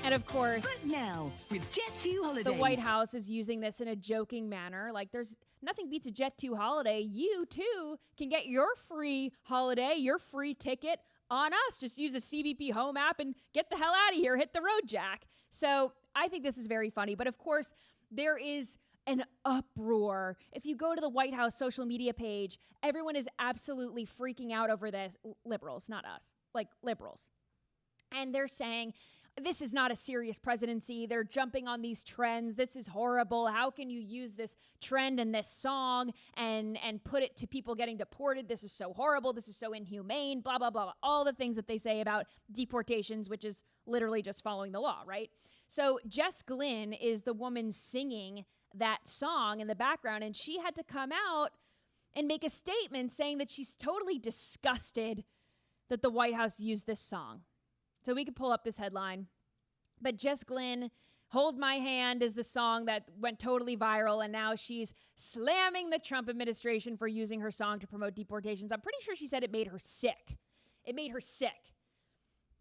Speaker 1: And of course,
Speaker 6: But now, with Jet2 holidays,
Speaker 1: the White House is using this in a joking manner. Like, there's nothing beats a Jet2 holiday. You, too, can get your free holiday, your free ticket on us. Just use the CBP Home app and get the hell out of here. Hit the road, Jack. So I think this is very funny. But of course, there is an uproar. If you go to the White House social media page, everyone is absolutely freaking out over this. Liberals, not us, like liberals. And they're saying, this is not a serious presidency. They're jumping on these trends. This is horrible. How can you use this trend and this song and put it to people getting deported? This is so horrible. This is so inhumane, blah, blah, blah, blah. All the things that they say about deportations, which is literally just following the law, right? So Jess Glynn is the woman singing that song in the background, and she had to come out and make a statement saying that she's totally disgusted that the White House used this song. So we could pull up this headline. But Jess Glynn, Hold My Hand is the song that went totally viral, and now she's slamming the Trump administration for using her song to promote deportations. I'm pretty sure she said it made her sick. It made her sick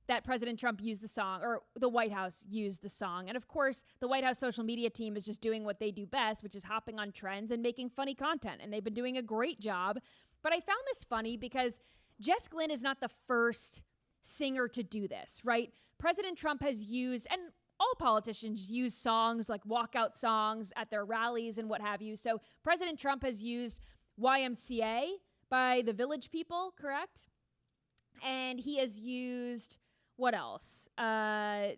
Speaker 1: that President Trump used the song, or the White House used the song. And of course, the White House social media team is just doing what they do best, which is hopping on trends and making funny content. And they've been doing a great job. But I found this funny because Jess Glynn is not the first singer to do this, right? President Trump has used, and all politicians use songs like walkout songs at their rallies and what have you. So President Trump has used YMCA by the Village People, correct? And he has used, what else? I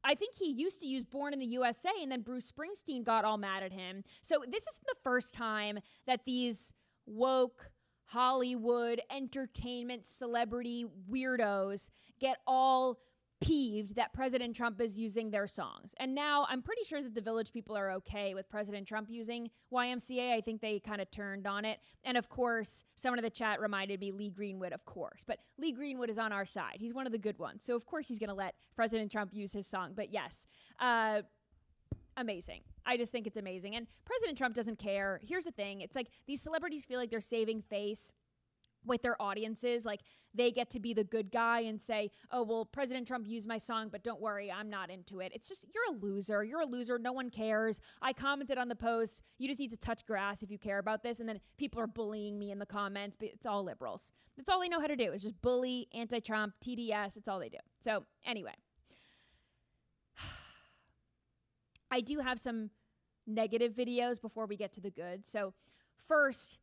Speaker 1: think he used to use Born in the USA, and then Bruce Springsteen got all mad at him. So this isn't the first time that these woke Hollywood entertainment celebrity weirdos get all peeved that President Trump is using their songs. And now I'm pretty sure that the Village People are okay with President Trump using YMCA. I think they kind of turned on it. And of course, someone in the chat reminded me Lee Greenwood, of course. But Lee Greenwood is on our side. He's one of the good ones. So of course he's going to let President Trump use his song. But yes, amazing. I just think it's amazing. And President Trump doesn't care. Here's the thing. It's like these celebrities feel like they're saving face with their audiences. Like they get to be the good guy and say, oh, well, President Trump used my song, but don't worry, I'm not into it. It's just, you're a loser. You're a loser. No one cares. I commented on the post. You just need to touch grass if you care about this. And then people are bullying me in the comments, but it's all liberals. That's all they know how to do is just bully, anti-Trump, TDS. It's all they do. So anyway, I do have some negative videos before we get to the good. So first,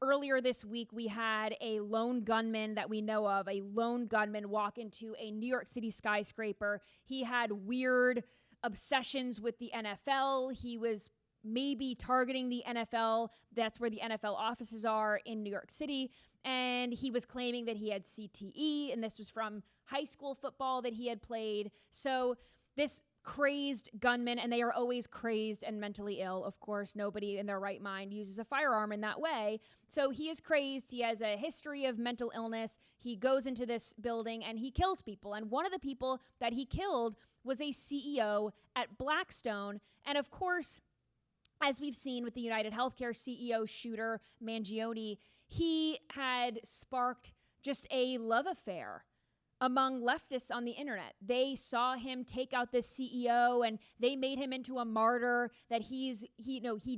Speaker 1: earlier this week, we had a lone gunman that we know of, a lone gunman walk into a New York City skyscraper. He had weird obsessions with the NFL. He was maybe targeting the NFL. That's where the NFL offices are in New York City. And he was claiming that he had CTE, and this was from high school football that he had played. So this crazed gunman, and they are always crazed and mentally ill. Of course, nobody in their right mind uses a firearm in that way. So he is crazed. He has a history of mental illness. He goes into this building and he kills people. And one of the people that he killed was a CEO at Blackstone. And of course, as we've seen with the United Healthcare CEO shooter, Mangione, he had sparked just a love affair among leftists on the internet. They saw him take out this CEO and they made him into a martyr, that he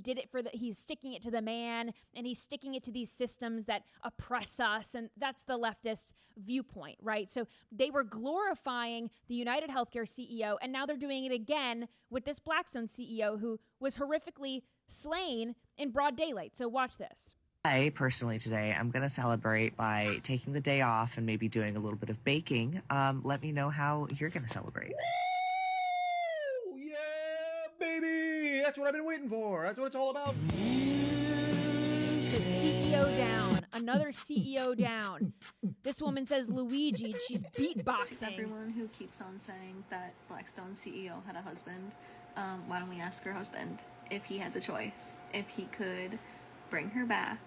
Speaker 1: did it he's sticking it to the man, and he's sticking it to these systems that oppress us. And that's the leftist viewpoint, right? So they were glorifying the United Healthcare CEO, and now they're doing it again with this Blackstone CEO who was horrifically slain in broad daylight. So watch this.
Speaker 7: I personally today, I'm going to celebrate by taking the day off and maybe doing a little bit of baking. Let me know how you're going to celebrate.
Speaker 8: Woo! Yeah, baby! That's what I've been waiting for. That's what it's all about.
Speaker 1: The CEO down. Another CEO down. This woman says Luigi. She's beatboxing.
Speaker 9: To everyone who keeps on saying that Blackstone CEO had a husband, why don't we ask her husband if he had the choice, if he could bring her back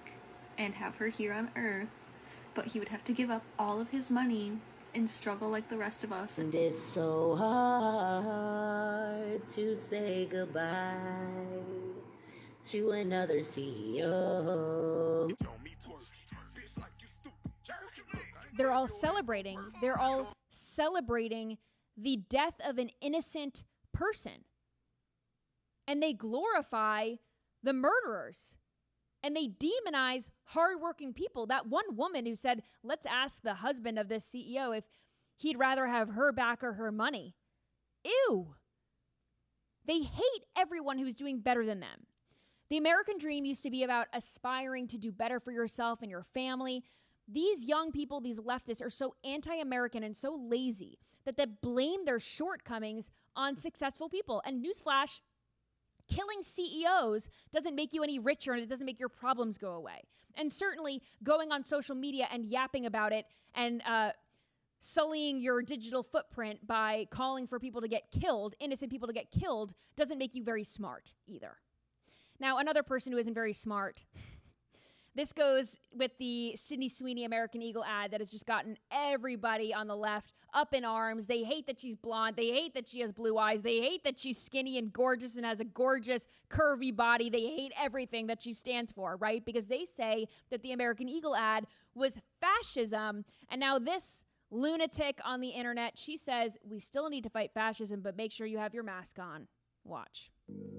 Speaker 9: and have her here on Earth, but he would have to give up all of his money and struggle like the rest of us.
Speaker 10: And it's so hard to say goodbye to another CEO.
Speaker 1: They're all celebrating. They're all celebrating the death of an innocent person. And they glorify the murderers. And they demonize hardworking people. That one woman who said, let's ask the husband of this CEO if he'd rather have her back or her money. Ew. They hate everyone who's doing better than them. The American dream used to be about aspiring to do better for yourself and your family. These young people, these leftists, are so anti-American and so lazy that they blame their shortcomings on successful people. And newsflash, killing CEOs doesn't make you any richer and it doesn't make your problems go away. And certainly going on social media and yapping about it and sullying your digital footprint by calling for people to get killed, innocent people to get killed, doesn't make you very smart either. Now, another person who isn't very smart, this goes with the Sydney Sweeney American Eagle ad that has just gotten everybody on the left up in arms. They hate that she's blonde. They hate that she has blue eyes. They hate that she's skinny and gorgeous and has a gorgeous, curvy body. They hate everything that she stands for, right? Because they say that the American Eagle ad was fascism. And now this lunatic on the internet, she says, we still need to fight fascism, but make sure you have your mask on. Watch.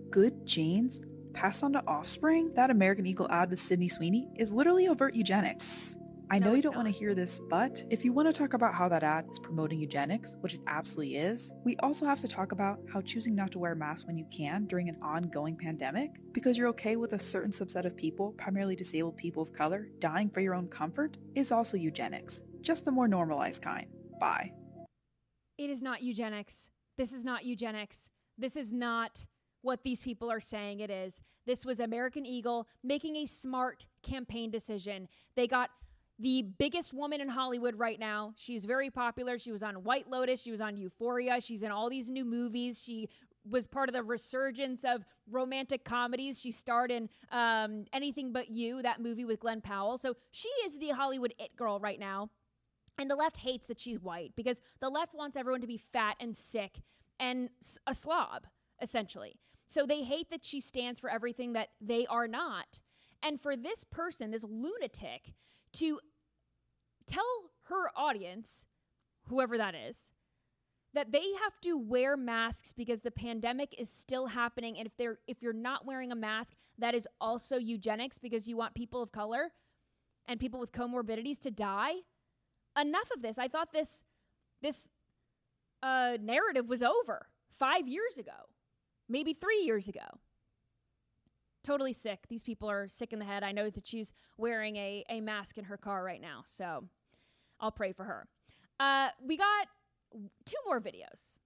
Speaker 11: Good genes passed on to offspring? That American Eagle ad with Sydney Sweeney is literally overt eugenics. I know you don't want to hear this, but if you want to talk about how that ad is promoting eugenics, which it absolutely is, we also have to talk about how choosing not to wear a mask when you can during an ongoing pandemic, because you're okay with a certain subset of people, primarily disabled people of color, dying for your own comfort, is also eugenics. Just the more normalized kind. Bye.
Speaker 1: It is not eugenics. This is not eugenics. This is not what these people are saying it is. This was American Eagle making a smart campaign decision. They got the biggest woman in Hollywood right now. She's very popular. She was on White Lotus. She was on Euphoria. She's in all these new movies. She was part of the resurgence of romantic comedies. She starred in Anything But You, that movie with Glenn Powell. So she is the Hollywood it girl right now. And the left hates that she's white because the left wants everyone to be fat and sick and a slob, essentially. So they hate that she stands for everything that they are not. And for this person, this lunatic, to tell her audience, whoever that is, that they have to wear masks because the pandemic is still happening. And if you're not wearing a mask, that is also eugenics because you want people of color and people with comorbidities to die. Enough of this. I thought this narrative was over 5 years ago, maybe 3 years ago. Totally sick. These people are sick in the head. I know that she's wearing a mask in her car right now, so I'll pray for her. We got 2 more videos.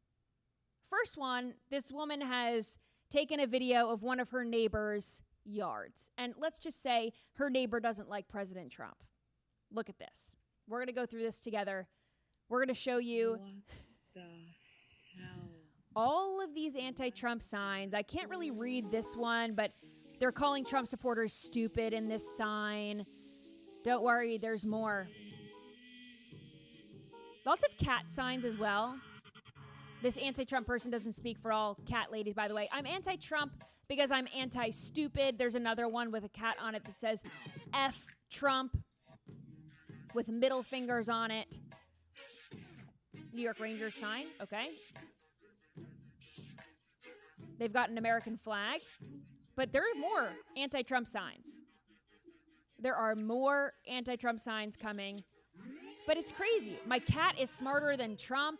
Speaker 1: First one, this woman has taken a video of one of her neighbor's yards. And let's just say her neighbor doesn't like President Trump. Look at this. We're going to go through this together. We're going to show you all of these anti-Trump signs. I can't really read this one, but they're calling Trump supporters stupid in this sign. Don't worry, there's more. Lots of cat signs as well. This anti-Trump person doesn't speak for all cat ladies, by the way. I'm anti-Trump because I'm anti-stupid. There's another one with a cat on it that says F Trump with middle fingers on it. New York Rangers sign, okay. They've got an American flag, but there are more anti-Trump signs. There are more anti-Trump signs coming, but it's crazy. My cat is smarter than Trump.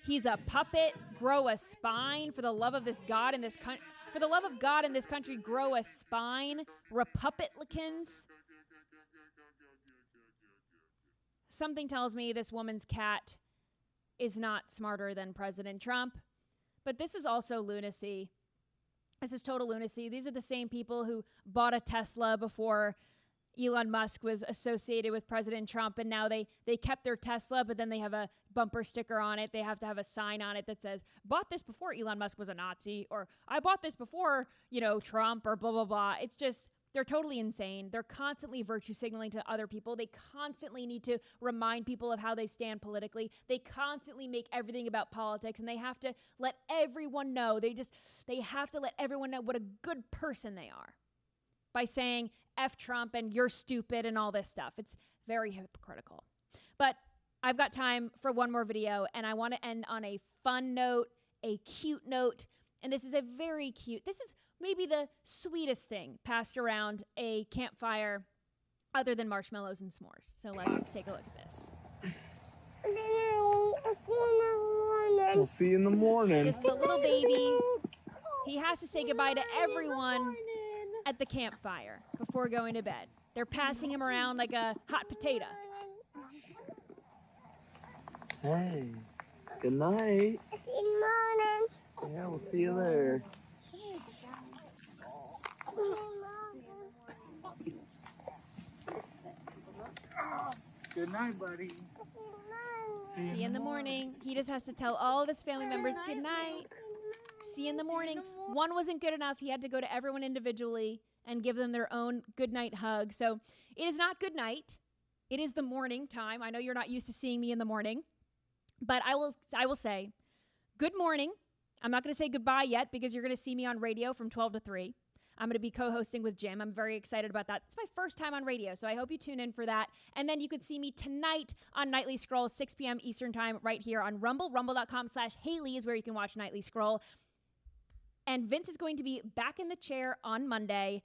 Speaker 1: He's a puppet. Grow a spine for the love of this God in this country. For the love of God in this country, grow a spine. Republicans. Something tells me this woman's cat is not smarter than President Trump. But this is also lunacy. This is total lunacy. These are the same people who bought a Tesla before Elon Musk was associated with President Trump, and now they kept their Tesla, but then they have a bumper sticker on it. They have to have a sign on it that says, bought this before Elon Musk was a Nazi, or I bought this before, Trump, or blah, blah, blah. It's just They're totally insane. They're constantly virtue signaling to other people. They constantly need to remind people of how they stand politically. They constantly make everything about politics, and they have to let everyone know. They have to let everyone know what a good person they are by saying F Trump and you're stupid and all this stuff. It's very hypocritical. But I've got time for one more video, and I want to end on a fun note, a cute note. And this is a very cute, this is maybe the sweetest thing passed around a campfire other than marshmallows and s'mores. So let's take a look at this.
Speaker 12: We'll see you in the morning.
Speaker 1: This is a little baby. He has to say goodbye to everyone at the campfire before going to bed. They're passing him around like a hot potato.
Speaker 12: Hey, good night. Yeah, we'll see you there. Good night, buddy.
Speaker 1: See you in the morning. He just has to tell all of his family members good night. See you in the morning. One wasn't good enough. He had to go to everyone individually and give them their own good night hug. So it is not good night. It is the morning time. I know you're not used to seeing me in the morning, but I will say good morning. I'm not going to say goodbye yet because you're going to see me on radio from 12 to 3. I'm going to be co-hosting with Jim. I'm very excited about that. It's my first time on radio, so I hope you tune in for that. And then you could see me tonight on Nightly Scroll, 6 p.m. Eastern Time, right here on Rumble. Rumble.com/Hayley is where you can watch Nightly Scroll. And Vince is going to be back in the chair on Monday.